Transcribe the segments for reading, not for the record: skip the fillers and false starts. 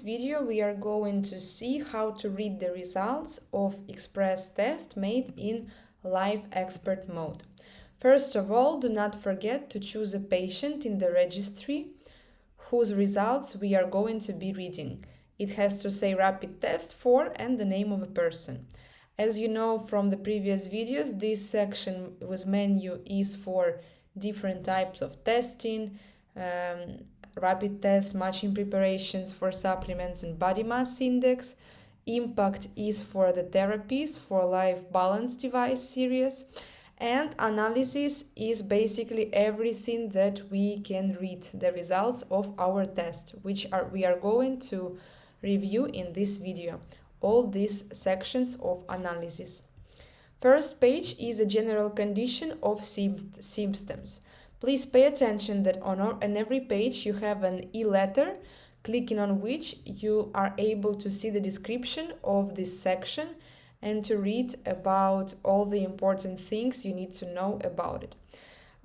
video we are going to see how to read the results of express test made in live expert mode. First of all, do not forget to choose a patient in the registry whose results we are going to be reading. It has to say rapid test for and the name of a person. As you know from the previous videos, this section with menu is for different types of testing, rapid test, matching preparations for supplements and body mass index. Impact is for the therapies for life balance device series. And analysis is basically everything that we can read, the results of our test, which we are going to review in this video, all these sections of analysis. First page is a general condition of symptoms. Please pay attention that on every page you have an e-letter, clicking on which you are able to see the description of this section and to read about all the important things you need to know about it.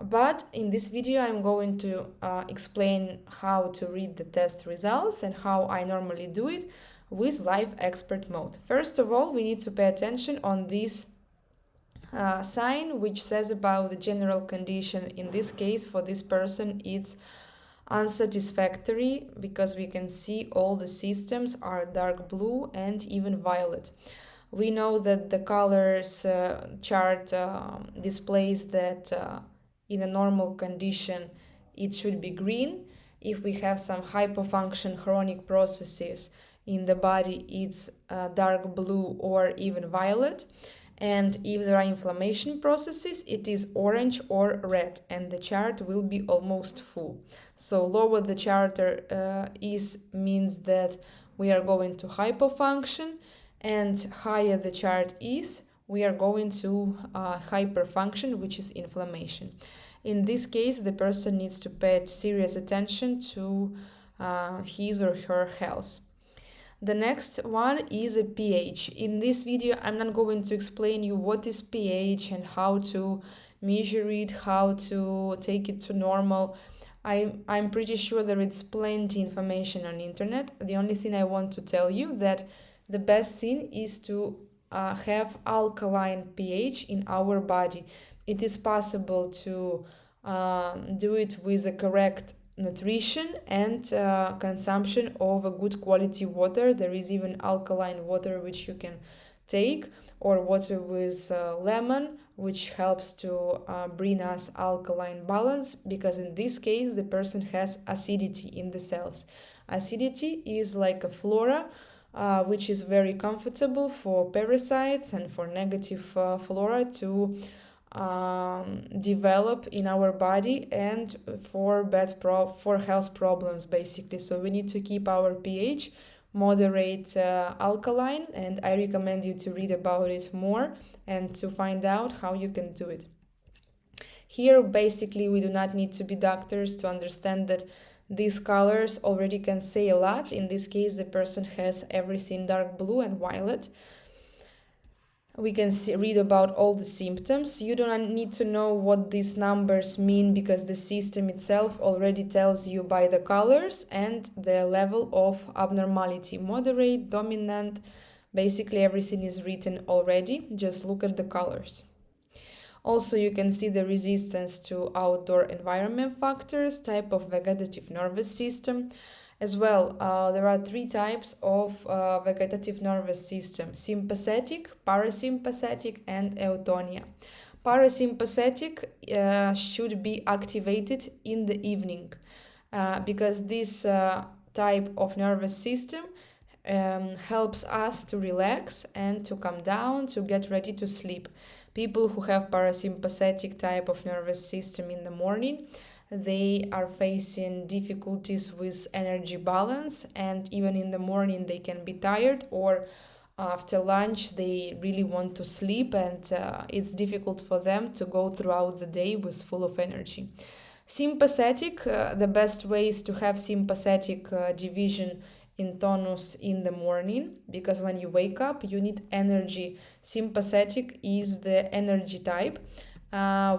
But in this video I'm going to explain how to read the test results and how I normally do it with live expert mode. First of all, we need to pay attention on this sign which says about the general condition. In this case, for this person, it's unsatisfactory because we can see all the systems are dark blue and even violet. We know that the colors chart displays that in a normal condition it should be green. If we have some hypofunction chronic processes in the body, it's dark blue or even violet. And if there are inflammation processes, it is orange or red, and the chart will be almost full. So lower the chart is means that we are going to hypofunction, and higher the chart is, we are going to hyperfunction, which is inflammation. In this case, the person needs to pay serious attention to his or her health. The next one is a pH. In this video, I'm not going to explain you what is pH and how to measure it, how to take it to normal. I'm pretty sure there is plenty information on the internet. The only thing I want to tell you that the best thing is to have alkaline pH in our body. It is possible to do it with a correct nutrition and consumption of a good quality water. There is even alkaline water which you can take, or water with lemon, which helps to bring us alkaline balance, because in this case the person has acidity in the cells. Acidity is like a flora which is very comfortable for parasites and for negative flora to develop in our body, and for for health problems basically. So we need to keep our pH moderate alkaline, and I recommend you to read about it more and to find out how you can do it. Here basically we do not need to be doctors to understand that these colors already can say a lot. In this case the person has everything dark blue and violet. We can read about all the symptoms. You do not need to know what these numbers mean, because the system itself already tells you by the colors and the level of abnormality. Moderate, dominant, basically everything is written already. Just look at the colors. Also, you can see the resistance to outdoor environment factors, type of vegetative nervous system. As well, there are three types of vegetative nervous system: sympathetic, parasympathetic, and eutonia. Parasympathetic should be activated in the evening because this type of nervous system helps us to relax and to calm down, to get ready to sleep. People who have parasympathetic type of nervous system in the morning, they are facing difficulties with energy balance, and even in the morning they can be tired, or after lunch they really want to sleep, and it's difficult for them to go throughout the day with full of energy. Sympathetic, the best way is to have sympathetic division in tonus in the morning, because when you wake up you need energy. Sympathetic is the energy type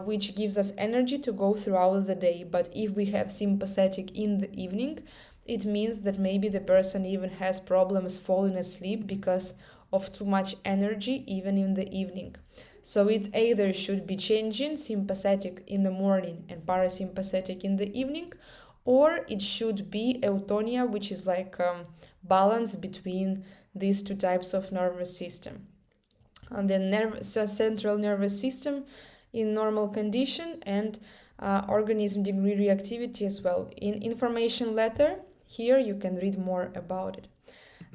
which gives us energy to go throughout the day. But if we have sympathetic in the evening, it means that maybe the person even has problems falling asleep because of too much energy even in the evening. So it either should be changing sympathetic in the morning and parasympathetic in the evening, or it should be eutonia, which is like balance between these two types of nervous system. And the central nervous system in normal condition, and organism degree reactivity as well. In information letter, here you can read more about it.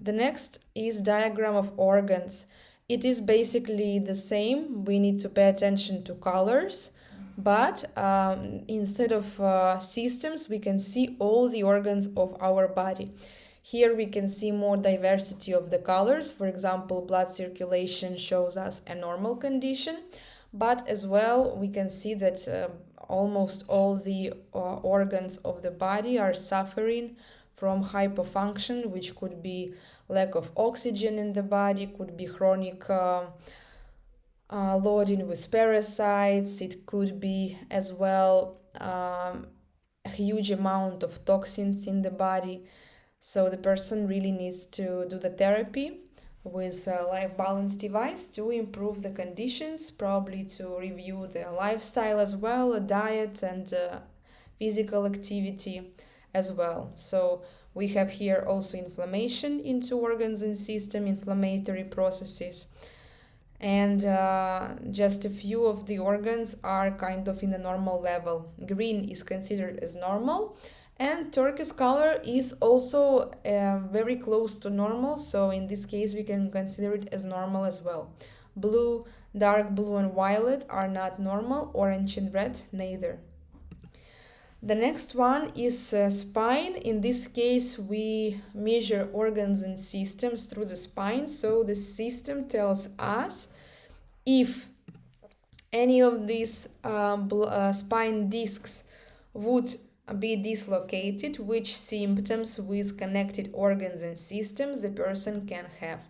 The next is diagram of organs. It is basically the same. We need to pay attention to colors, but instead of systems, we can see all the organs of our body. Here we can see more diversity of the colors. For example, blood circulation shows us a normal condition, but as well we can see that almost all the organs of the body are suffering from hypofunction, which could be lack of oxygen in the body, could be chronic loading with parasites, it could be as well a huge amount of toxins in the body. So the person really needs to do the therapy with a life balance device to improve the conditions, probably to review the lifestyle as well, a diet and physical activity as well. So we have here also inflammation into organs and system, inflammatory processes. And just a few of the organs are kind of in a normal level. Green is considered as normal, and turquoise color is also very close to normal, so in this case we can consider it as normal as well. Blue, dark blue and violet are not normal, orange and red neither. The next one is spine. In this case we measure organs and systems through the spine, so the system tells us if any of these spine discs would be dislocated, which symptoms with connected organs and systems the person can have.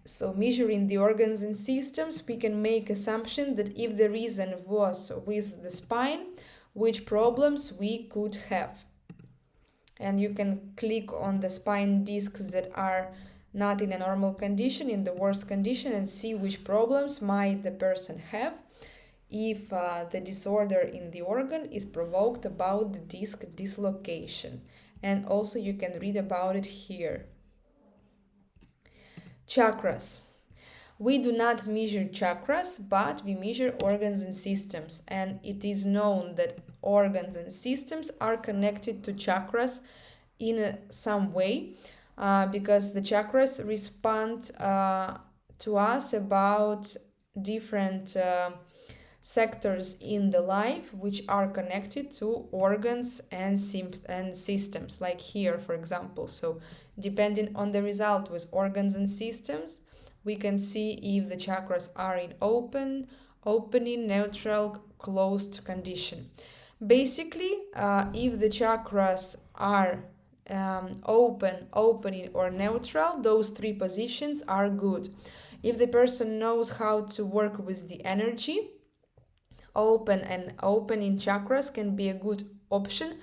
So measuring the organs and systems, we can make assumption that if the reason was with the spine, which problems we could have. And you can click on the spine discs that are not in a normal condition, in the worst condition, and see which problems might the person have if the disorder in the organ is provoked about the disc dislocation. And also you can read about it here. Chakras. We do not measure chakras, but we measure organs and systems, and it is known that organs and systems are connected to chakras in some way, because the chakras respond to us about different sectors in the life which are connected to organs and systems, like here for example. So depending on the result with organs and systems, we can see if the chakras are in opening, neutral, closed condition. Basically, if the chakras are opening or neutral, those three positions are good. If the person knows how to work with the energy, open and opening chakras can be a good option,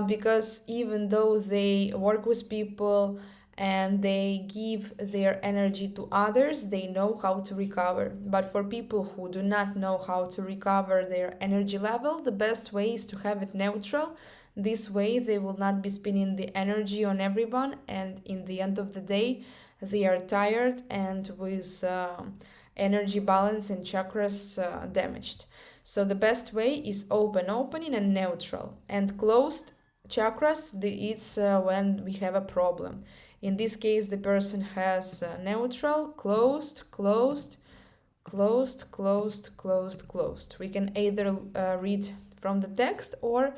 because even though they work with people and they give their energy to others, they know how to recover. But for people who do not know how to recover their energy level, the best way is to have it neutral. This way they will not be spinning the energy on everyone, and in the end of the day they are tired and with energy balance and chakras damaged. So the best way is opening and neutral. And closed chakras, it's when we have a problem. In this case, the person has neutral, closed, closed, closed, closed, closed, closed. We can either read from the text, or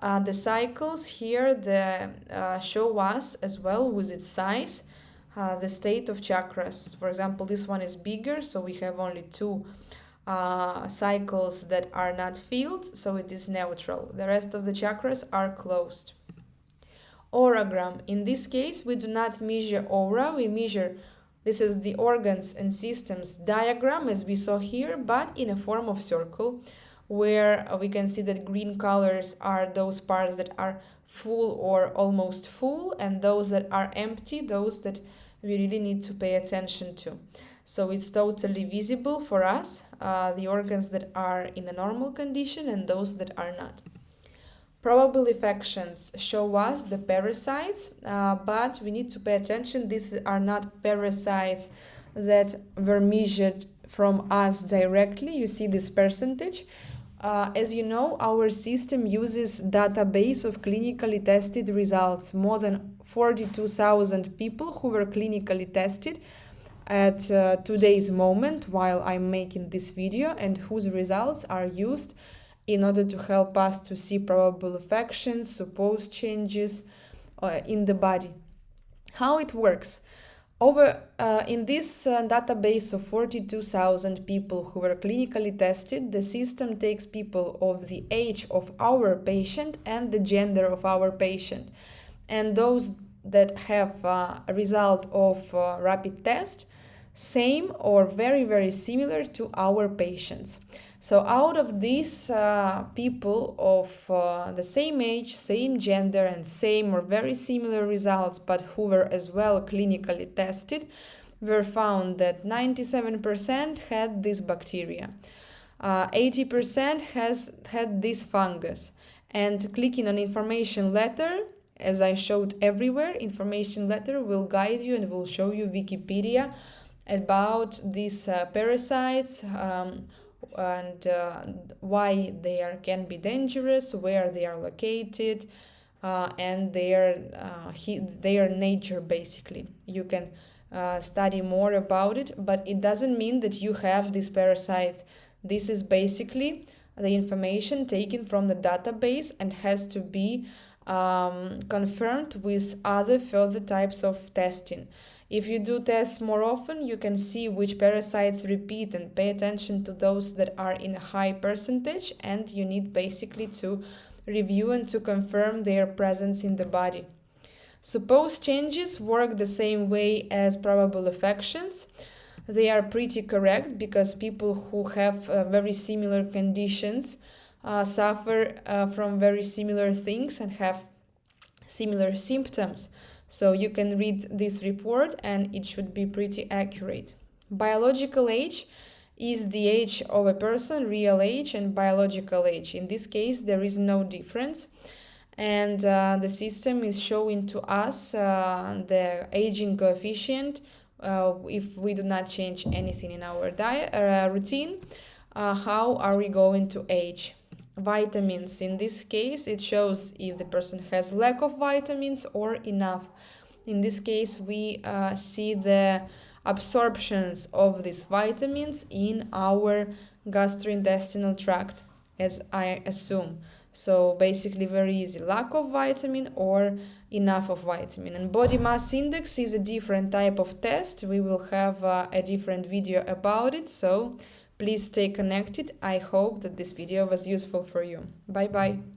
the cycles here show us as well with its size the state of chakras. For example, this one is bigger, so we have only two cycles that are not filled, so it is neutral. The rest of the chakras are closed. Auragram. In this case, we do not measure aura, we measure, this is the organs and systems diagram as we saw here, but in a form of circle. where we can see that green colors are those parts that are full or almost full, and those that are empty, those that we really need to pay attention to. So it's totally visible for us, the organs that are in a normal condition and those that are not. Probable infections show us the parasites, but we need to pay attention. These are not parasites that were measured from us directly. You see this percentage. As you know, our system uses database of clinically tested results. More than 42,000 people who were clinically tested at today's moment while I'm making this video, and whose results are used in order to help us to see probable infections, supposed changes in the body. How it works? In this database of 42,000 people who were clinically tested, the system takes people of the age of our patient and the gender of our patient. And those that have a result of rapid test, same or very, very similar to our patients. So out of these people of the same age, same gender, and same or very similar results, but who were as well clinically tested, were found that 97% had this bacteria, 80% had this fungus. And clicking on information letter, as I showed everywhere, information letter will guide you and will show you Wikipedia about these parasites, and why they can be dangerous, where they are located, and their nature. Basically, you can study more about it, but it doesn't mean that you have this parasite. This is basically the information taken from the database and has to be confirmed with other further types of testing. If you do tests more often, you can see which parasites repeat and pay attention to those that are in a high percentage, and you need basically to review and to confirm their presence in the body. Supposed changes work the same way as probable infections. They are pretty correct because people who have very similar conditions suffer from very similar things and have similar symptoms. So you can read this report and it should be pretty accurate. Biological age is the age of a person, real age and biological age. In this case, there is no difference. And the system is showing to us the aging coefficient if we do not change anything in our diet routine. How are we going to age? Vitamins. In this case, it shows if the person has lack of vitamins or enough. In this case, we see the absorptions of these vitamins in our gastrointestinal tract, as I assume. So basically very easy, lack of vitamin or enough of vitamin. And body mass index is a different type of test. We will have a different video about it. So please stay connected. I hope that this video was useful for you. Bye bye.